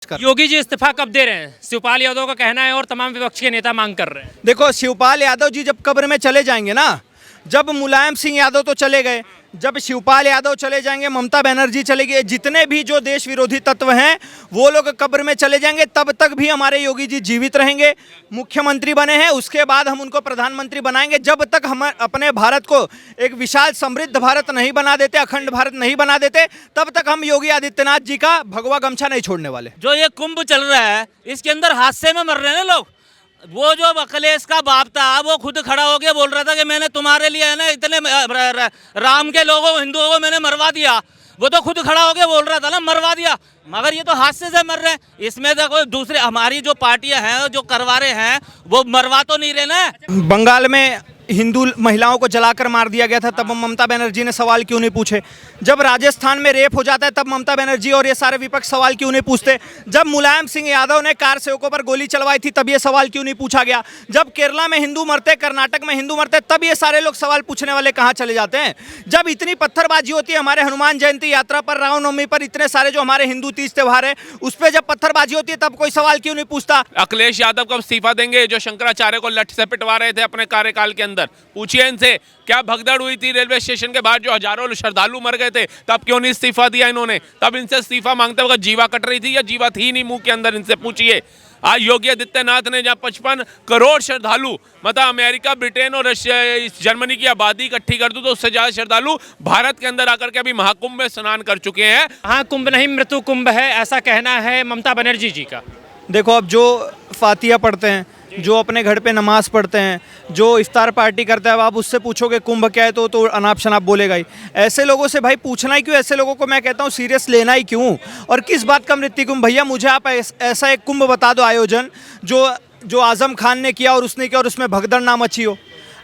योगी जी इस्तीफा कब दे रहे हैं? शिवपाल यादव का कहना है और तमाम विपक्ष के नेता मांग कर रहे हैं। देखो, शिवपाल यादव जी जब कब्र में चले जाएंगे ना, जब मुलायम सिंह यादव तो चले गए, जब शिवपाल यादव चले जाएंगे, ममता बनर्जी चलेगी, जितने भी जो देश विरोधी तत्व हैं वो लोग कब्र में चले जाएंगे, तब तक भी हमारे योगी जी जीवित रहेंगे। मुख्यमंत्री बने हैं, उसके बाद हम उनको प्रधानमंत्री बनाएंगे। जब तक हम अपने भारत को एक विशाल समृद्ध भारत नहीं बना देते, अखंड भारत नहीं बना देते, तब तक हम योगी आदित्यनाथ जी का भगवा गमछा नहीं छोड़ने वाले। जो ये कुंभ चल रहा है इसके अंदर हादसे में मर रहे हैं लोग। वो जो अखिलेश का बाप था वो खुद खड़ा होकर बोल रहा था कि मैंने तुम्हारे लिए है ना इतने राम के लोगों हिंदुओं को मैंने मरवा दिया। वो तो खुद खड़ा होकर बोल रहा था ना, मरवा दिया। मगर ये तो हादसे से मर रहे हैं। इसमें तो कोई दूसरे हमारी जो पार्टियां हैं जो करवा रहे हैं वो मरवा तो नहीं रहे ना। बंगाल में हिंदू महिलाओं को जलाकर मार दिया गया था, तब ममता बनर्जी ने सवाल क्यों नहीं पूछे? जब राजस्थान में रेप हो जाता है तब ममता बनर्जी और ये सारे विपक्ष सवाल क्यों नहीं पूछते? जब मुलायम सिंह यादव ने कार सेवकों पर गोली चलवाई थी तब ये सवाल क्यों नहीं पूछा गया? जब केरला में हिंदू मरते, कर्नाटक में हिंदू मरते, तब ये सारे लोग सवाल पूछने वाले कहाँ चले जाते हैं? जब इतनी पत्थरबाजी होती है हमारे हनुमान जयंती यात्रा पर, रामनवमी पर, इतने सारे जो हमारे हिंदू तीज त्यौहार है उस पर जब पत्थरबाजी होती है तब कोई सवाल क्यों नहीं पूछता? अखिलेश यादव कब इस्तीफा देंगे? जो शंकराचार्य को लठ से पिटवा रहे थे अपने कार्यकाल के अंदर, पूछिए इनसे क्या भगदड़ हुई थी रेलवे स्टेशन के बाहर, जो हजारों श्रद्धालु मर गए थे, तब क्यों नहीं इस्तीफा दिया इन्होंने? तब इनसे इस्तीफा मांगते वक्त जीवा कट रही थी या जीवा थी नहीं मुंह के अंदर? इनसे पूछिए। आज योगी आदित्यनाथ ने जहां 55 करोड़ श्रद्धालु, मतलब अमेरिका, ब्रिटेन और जर्मनी की आबादी इकट्ठी कर दूं तो उससे ज्यादा श्रद्धालु भारत के अंदर आकर के अभी महाकुंभ में स्नान कर चुके हैं। महाकुंभ नहीं मृत्यु कुंभ है, ऐसा कहना है ममता बनर्जी जी का। देखो, अब जो फातिया पढ़ते हैं, जो अपने घर पे नमाज पढ़ते हैं, जो इफ्तार पार्टी करता है, अब आप उससे पूछोगे कुंभ क्या है तो अनाप शनाप बोलेगा ही। ऐसे लोगों से भाई पूछना ही क्यों? ऐसे लोगों को मैं कहता हूँ सीरियस लेना ही क्यों? और किस बात का मृत्यु कुंभ? भैया मुझे आप ऐसा एक कुंभ बता दो आयोजन जो आजम खान ने किया और उसने किया और उसमें भगदड़ ना मची हो।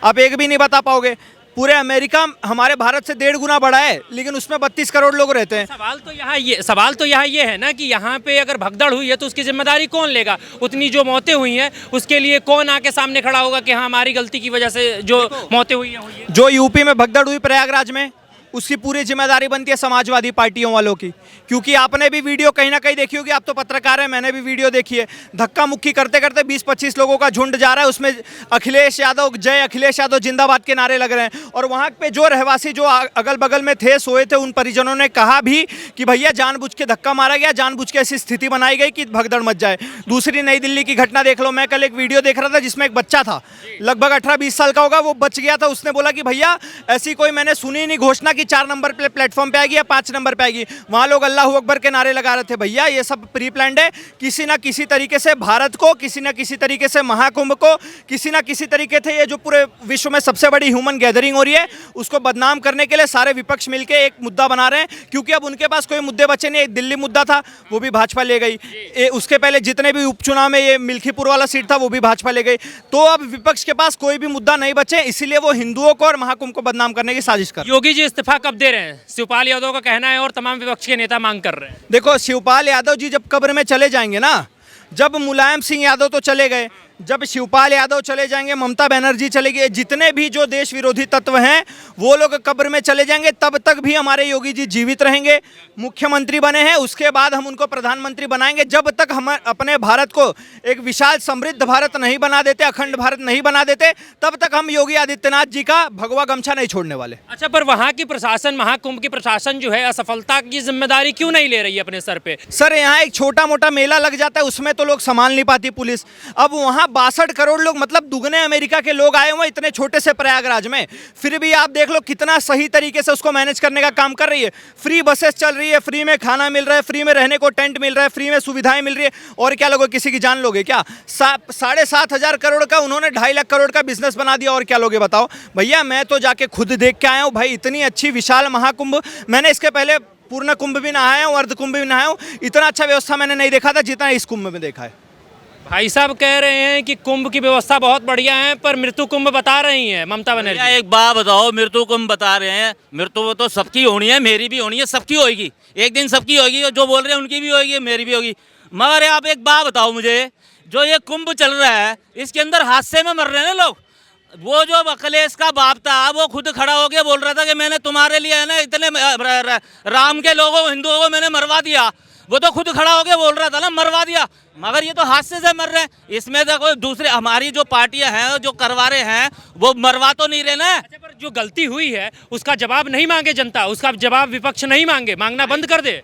आप एक भी नहीं बता पाओगे। पूरे अमेरिका हमारे भारत से 1.5 गुना बड़ा है, लेकिन उसमें 32 करोड़ लोग रहते हैं। सवाल तो यहाँ ये है ना कि यहाँ पे अगर भगदड़ हुई है तो उसकी जिम्मेदारी कौन लेगा? उतनी जो मौतें हुई हैं उसके लिए कौन आके सामने खड़ा होगा कि हाँ हमारी गलती की वजह से जो मौतें हुई हैं? जो यूपी में भगदड़ हुई प्रयागराज में, उसकी पूरी जिम्मेदारी बनती है समाजवादी पार्टियों वालों की। क्योंकि आपने भी वीडियो कहीं ना कहीं देखी होगी, आप तो पत्रकार हैं, मैंने भी वीडियो देखी है। धक्का मुक्की करते करते 20-25 लोगों का झुंड जा रहा है, उसमें अखिलेश यादव, जय अखिलेश यादव जिंदाबाद के नारे लग रहे हैं। और वहाँ पे जो रहवासी जो अगल बगल में थे, सोए थे, उन परिजनों ने कहा भी कि भैया जानबूझ के धक्का मारा गया, जानबूझ के ऐसी स्थिति बनाई गई कि भगदड़ मच जाए। दूसरी नई दिल्ली की घटना देख लो। मैं कल एक वीडियो देख रहा था जिसमें एक बच्चा था, लगभग 18-20 साल का होगा, वो बच गया था। उसने बोला कि भैया ऐसी कोई मैंने सुनी नहीं घोषणा की 4 नंबर प्लेटफॉर्म पे आएगी या 5 नंबर पे आएगी। वहां लोग अल्लाह अकबर के नारे लगा रहे थे। भैया ये सब प्री प्लान्ड है। किसी ना किसी तरीके से भारत को, किसी ना किसी तरीके से महाकुंभ को, किसी ना किसी तरीके से ये जो पूरे विश्व में सबसे बड़ी ह्यूमन गैदरिंग हो रही है उसको बदनाम करने के लिए सारे विपक्ष मिलकर एक मुद्दा बना रहे हैं। क्योंकि अब उनके पास कोई मुद्दे बचे नहीं। एक दिल्ली मुद्दा था, वो भी भाजपा ले गई। उसके पहले जितने भी उपचुनाव में ये मिल्कीपुर वाला सीट था वो भी भाजपा ले गई। तो अब विपक्ष के पास कोई भी मुद्दा नहीं बचे, इसीलिए वो हिंदुओं को और महाकुंभ को बदनाम करने की साजिश कर। योगी जी इस्तीफा कब दे रहे हैं? शिवपाल यादव का कहना है और तमाम विपक्ष के नेता मांग कर रहे हैं। देखो, शिवपाल यादव जी जब कब्र में चले जाएंगे ना, जब मुलायम सिंह यादव तो चले गए, जब शिवपाल यादव चले जाएंगे, ममता बनर्जी चलेगी, जितने भी जो देश विरोधी तत्व हैं वो लोग कब्र में चले जाएंगे, तब तक भी हमारे योगी जी जीवित रहेंगे। मुख्यमंत्री बने हैं, उसके बाद हम उनको प्रधानमंत्री बनाएंगे। जब तक हम अपने भारत को एक विशाल समृद्ध भारत नहीं बना देते, अखंड भारत नहीं बना देते, तब तक हम योगी आदित्यनाथ जी का भगवा गमछा नहीं छोड़ने वाले। अच्छा, पर वहाँ की प्रशासन, महाकुंभ की प्रशासन जो है असफलता की जिम्मेदारी क्यों नहीं ले रही है अपने सर पे? सर, यहाँ एक छोटा मोटा मेला लग जाता है, उसमें तो लोग संभाल नहीं पाती पुलिस। अब वहाँ 62 करोड़ लोग, मतलब दुगने अमेरिका के लोग आए हुए इतने छोटे से प्रयागराज में, फिर भी आप देख लो कितना सही तरीके से उसको मैनेज करने का काम कर रही है। फ्री बसेस चल रही है, फ्री में खाना मिल रहा है, फ्री में रहने को टेंट मिल रहा है, फ्री में सुविधाएं मिल रही है। और क्या लोगे? किसी की जान लोगे क्या? 7,500 करोड़ का उन्होंने 2.5 लाख करोड़ का बिजनेस बना दिया। और क्या लोगे बताओ? भैया मैं तो जाके खुद देख के आया हूँ भाई, इतनी अच्छी विशाल महाकुंभ मैंने इसके पहले पूर्ण कुंभ भी नहाया हूँ, अर्ध कुंभ भी नहाया हूँ। इतना अच्छा व्यवस्था मैंने नहीं देखा था जितना इस कुंभ में देखा है। भाई साहब कह रहे हैं कि कुंभ की व्यवस्था बहुत बढ़िया है, पर मृत्यु कुंभ बता रही हैं ममता बनर्जी। एक बात बताओ, मृत्यु कुंभ बता रहे हैं, मृत्यु तो सबकी होनी है, मेरी भी होनी है, सबकी होगी, एक दिन सबकी होगी। जो बोल रहे हैं उनकी भी होगी, मेरी भी होगी। मगर आप एक बात बताओ मुझे, जो ये कुंभ चल रहा है इसके अंदर हादसे में मर रहे हैं लोग। वो जो अखिलेश का बाप था वो खुद खड़ा होकर बोल रहा था कि मैंने तुम्हारे लिए है ना इतने राम के लोगों हिंदुओं को मैंने मरवा दिया। वो तो खुद खड़ा होके बोल रहा था ना मरवा दिया, मगर ये तो हादसे से मर रहे हैं। इसमें तो कोई दूसरे हमारी जो पार्टियां हैं जो करवा रहे हैं वो मरवा तो नहीं रहे ना। अच्छा, पर जो गलती हुई है उसका जवाब नहीं मांगे जनता, उसका जवाब विपक्ष नहीं मांगे, मांगना बंद कर दे।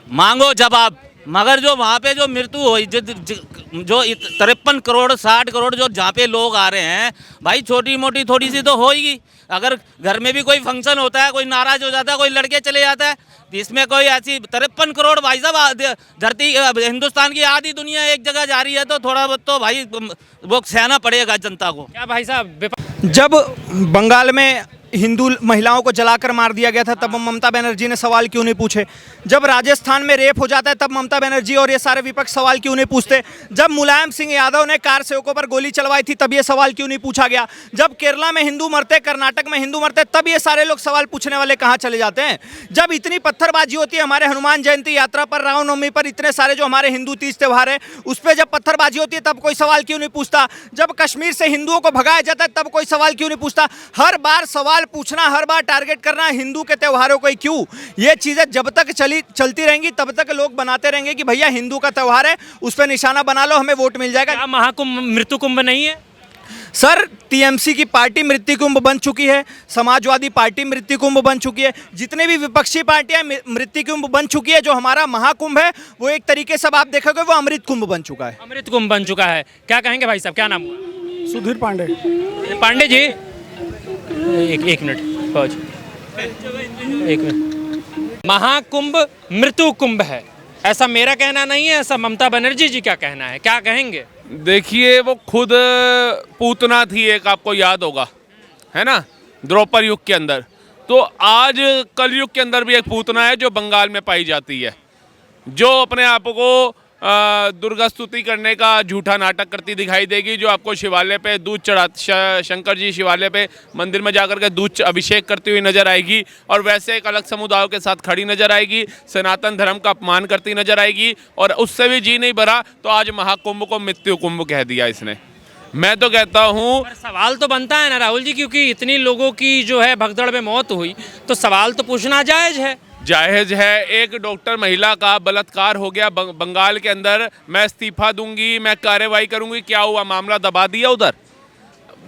मांगो जवाब, मगर जो वहाँ पे जो मृत्यु हुई जो 53 करोड़ 60 करोड़ जो जहाँ पे लोग आ रहे हैं भाई, छोटी मोटी थोड़ी सी तो होगी। अगर घर में भी कोई फंक्शन होता है, कोई नाराज हो जाता है, कोई लड़के चले जाता है, तो इसमें कोई ऐसी 53 करोड़ भाई साहब, धरती हिंदुस्तान की आधी दुनिया एक जगह जा रही है, तो थोड़ा बहुत तो भाई वो सहना पड़ेगा जनता को। क्या भाई साहब, जब बंगाल में हिंदू महिलाओं को जलाकर मार दिया गया था तब ममता बनर्जी ने सवाल क्यों नहीं पूछे? जब राजस्थान में रेप हो जाता है तब ममता बनर्जी और ये सारे विपक्ष सवाल क्यों नहीं पूछते? जब मुलायम सिंह यादव ने कार सेवकों पर गोली चलवाई थी तब ये सवाल क्यों नहीं पूछा गया? जब केरला में हिंदू मरते, कर्नाटक में हिंदू मरते, तब ये सारे लोग सवाल पूछने वाले कहाँ चले जाते हैं? जब इतनी पत्थरबाजी होती है हमारे हनुमान जयंती यात्रा पर, रामनवमी पर, इतने सारे जो हमारे हिंदू तीज त्यौहार है उस पर जब पत्थरबाजी होती है तब कोई सवाल क्यों नहीं पूछता? जब कश्मीर से हिंदुओं को भगाया जाता है तब कोई सवाल क्यों नहीं पूछता? हर बार सवाल पूछना, हर बार टारगेट करना हिंदू के त्योहारों को ही क्यों? ये चीजें जब तक चलती रहेंगी तब तक लोग बनाते रहेंगे कि भैया हिंदू का त्योहार है, उस पर निशाना बना लो, हमें वोट मिल जाएगा। क्या महाकुंभ मृत्यु कुंभ नहीं है? सर, टीएमसी की पार्टी मृत्यु कुंभ बन चुकी है, समाजवादी पार्टी मृत्यु कुंभ बन चुकी है, जितने भी विपक्षी पार्टियां मृत्यु कुंभ बन चुकी है। जो हमारा महाकुंभ है वो एक तरीके से आप देखोगे वो अमृत कुंभ बन चुका है। अमृत कुंभ बन चुका है। क्या कहेंगे भाई साहब, क्या नाम हुआ? सुधीर पांडे। पांडे जी, एक मिनट पहुंच, एक मिनट। महाकुंभ मृत्यु कुंभ है, ऐसा मेरा कहना नहीं है, ऐसा ममता बनर्जी जी क्या कहना है, क्या कहेंगे? देखिए, वो खुद पूतना थी एक, आपको याद होगा, है ना, द्रौपद युग के अंदर। तो आज कलयुग के अंदर भी एक पूतना है जो बंगाल में पाई जाती है, जो अपने आप को दुर्गा स्तुति करने का झूठा नाटक करती दिखाई देगी, जो आपको शिवालय पे दूध चढ़ा, शंकर जी शिवालय पे मंदिर में जाकर के दूध अभिषेक करती हुई नजर आएगी, और वैसे एक अलग समुदायों के साथ खड़ी नजर आएगी, सनातन धर्म का अपमान करती नजर आएगी, और उससे भी जी नहीं भरा तो आज महाकुंभ को मृत्यु कुंभ कह दिया इसने। मैं तो कहता हूँ, पर सवाल तो बनता है ना राहुल जी, क्योंकि इतनी लोगों की जो है भगदड़ में मौत हुई, तो सवाल तो पूछना जायज है। जायज़ है। एक डॉक्टर महिला का बलात्कार हो गया बंगाल के अंदर, मैं इस्तीफा दूंगी, मैं कार्रवाई करूंगी, क्या हुआ? मामला दबा दिया उधर,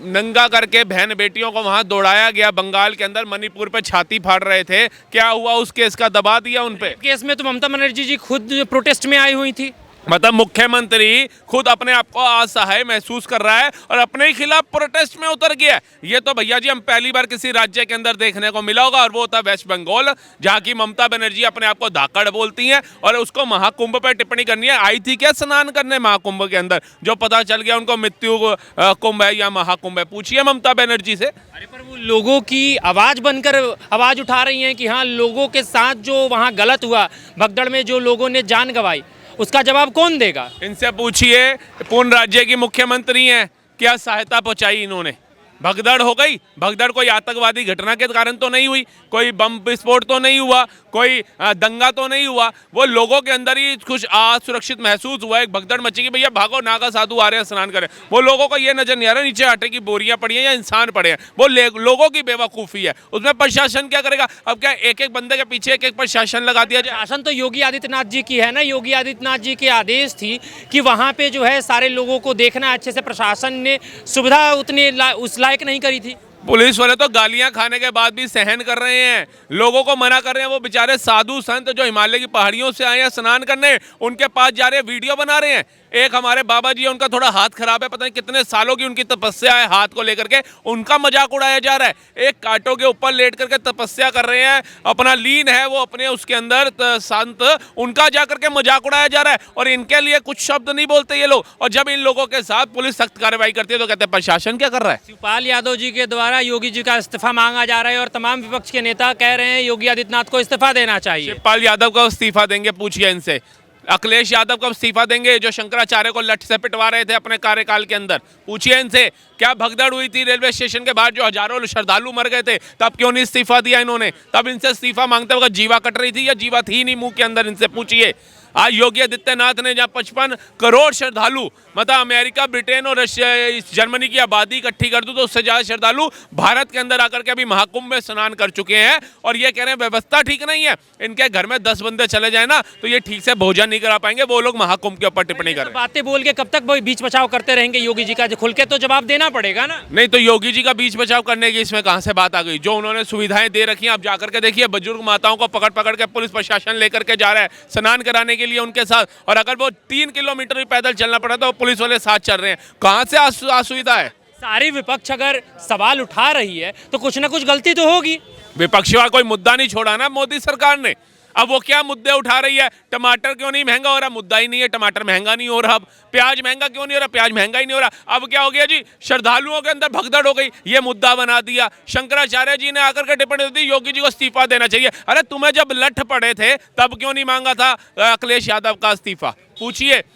नंगा करके बहन बेटियों को वहां दौड़ाया गया बंगाल के अंदर, मणिपुर पे छाती फाड़ रहे थे, क्या हुआ? उस केस का दबा दिया उन पे। केस में तो ममता बनर्जी जी खुद प्रोटेस्ट में आई हुई थी, मतलब मुख्यमंत्री खुद अपने आप को असहाय महसूस कर रहा है और अपने ही खिलाफ प्रोटेस्ट में उतर गया। ये तो भैया जी हम पहली बार किसी राज्य के अंदर देखने को मिला होगा, और वो था वेस्ट बंगाल, जहाँ की ममता बनर्जी अपने आप को धाकड़ बोलती हैं और उसको महाकुंभ पर टिप्पणी करनी है। आई थी क्या स्नान करने महाकुंभ के अंदर, जो पता चल गया उनको मृत्यु कुंभ है या महाकुंभ है? पूछिए ममता बनर्जी से। अरे पर वो लोगों की आवाज बनकर आवाज उठा रही हैं कि हाँ, लोगों के साथ जो वहाँ गलत हुआ, भगदड़ में जो लोगों ने जान गंवाई, उसका जवाब कौन देगा? इनसे पूछिए, पूर्ण राज्य की मुख्यमंत्री हैं, क्या सहायता पहुंचाई इन्होंने? भगदड़ हो गई, भगदड़ कोई आतंकवादी घटना के कारण तो नहीं हुई, कोई बम विस्फोट तो नहीं हुआ, कोई दंगा तो नहीं हुआ, वो लोगों के अंदर ही कुछ असुरक्षित महसूस हुआ, एक भगदड़ मची कि भैया भागो, नागा साधु आ रहे हैं स्नान करें। वो लोगों को ये नजर नहीं आ रहा नीचे आटे की बोरियां पड़ी हैं या इंसान पड़े हैं, वो लोगों की बेवकूफ़ी है। उसमें प्रशासन क्या करेगा? अब क्या एक एक बंदे के पीछे एक एक प्रशासन लगा दिया जाए? शासन तो योगी आदित्यनाथ जी की है ना, योगी आदित्यनाथ जी के आदेश थी कि वहाँ पे जो है सारे लोगों को देखना अच्छे से, प्रशासन ने सुविधा उतनी उस लायक नहीं करी थी। पुलिस वाले तो गालियां खाने के बाद भी सहन कर रहे हैं, लोगों को मना कर रहे हैं। वो बेचारे साधु संत जो हिमालय की पहाड़ियों से आए हैं स्नान करने, उनके पास जा रहे हैं, वीडियो बना रहे हैं। एक हमारे बाबा जी है, उनका थोड़ा हाथ खराब है, पता नहीं कितने सालों की उनकी तपस्या है, हाथ को लेकर के उनका मजाक उड़ाया जा रहा है। एक कांटों के ऊपर लेट करके तपस्या कर रहे हैं, अपना लीन है वो अपने उसके अंदर संत, उनका जाकर के मजाक उड़ाया जा रहा है, और इनके लिए कुछ शब्द नहीं बोलते ये लोग। और जब इन लोगों के साथ पुलिस सख्त कार्रवाई करती है तो कहते हैं प्रशासन क्या कर रहा है? शिवपाल यादव जी के द्वारा योगी जी का इस्तीफा मांगा जा रहा है, और तमाम विपक्ष के नेता कह रहे हैं योगी आदित्यनाथ को इस्तीफा देना चाहिए। शिवपाल यादव को इस्तीफा देंगे, पूछिए इनसे। अखिलेश यादव को इस्तीफा देंगे, जो शंकराचार्य को लठ से पिटवा रहे थे अपने कार्यकाल के अंदर। पूछिए इनसे, क्या भगदड़ हुई थी रेलवे स्टेशन के बाहर, जो हजारों श्रद्धालु मर गए थे, तब क्यों नहीं इस्तीफा दिया इन्होंने? तब इनसे इस्तीफा मांगते वक्त जीवा कट रही थी या जीवा थी नहीं मुंह के अंदर? इनसे पूछिए। आज योगी आदित्यनाथ ने जहाँ 55 करोड़ श्रद्धालु मतलब अमेरिका, ब्रिटेन और जर्मनी की आबादी इकट्ठी कर दूं तो उससे ज़्यादा श्रद्धालु भारत के अंदर आकर के अभी महाकुंभ में स्नान कर चुके हैं और ये कह रहे हैं व्यवस्था ठीक नहीं है। इनके घर में 10 बंदे चले जाए ना तो ये ठीक से भोजन नहीं करा पाएंगे। वो लोग महाकुंभ के ऊपर टिप्पणी कर रहे हैं। बातें बोल के कब तक वो बीच बचाव करते रहेंगे योगी जी का? जो खुल के तो जवाब देना पड़ेगा ना। नहीं तो योगी जी का बीच बचाव करने की इसमें कहां से बात आ गई? जो उन्होंने सुविधाएं दे रखी हैं आप जाकर के देखिए, बुजुर्ग माताओं को पकड़ पकड़ के पुलिस प्रशासन लेकर के जा रहा है स्नान कराने के लिए उनके साथ, और अगर वो 3 किलोमीटर भी पैदल चलना पड़ा तो पुलिस वाले साथ चल रहे हैं। कहां से असुविधा है? सारी विपक्ष अगर सवाल उठा रही है तो कुछ ना कुछ गलती तो होगी। विपक्षी का कोई मुद्दा नहीं छोड़ा ना मोदी सरकार ने। अब वो क्या मुद्दे उठा रही है? टमाटर क्यों नहीं महंगा हो रहा? मुद्दा ही नहीं है, टमाटर महंगा नहीं हो रहा। अब प्याज महंगा क्यों नहीं हो रहा? प्याज महंगा ही नहीं हो रहा। अब क्या हो गया जी? श्रद्धालुओं के अंदर भगदड़ हो गई, ये मुद्दा बना दिया। शंकराचार्य जी ने आकर के टिप्पणी दी योगी जी को इस्तीफा देना चाहिए। अरे तुम्हें जब लठ पड़े थे तब क्यों नहीं मांगा था अखिलेश यादव का इस्तीफा? पूछिए।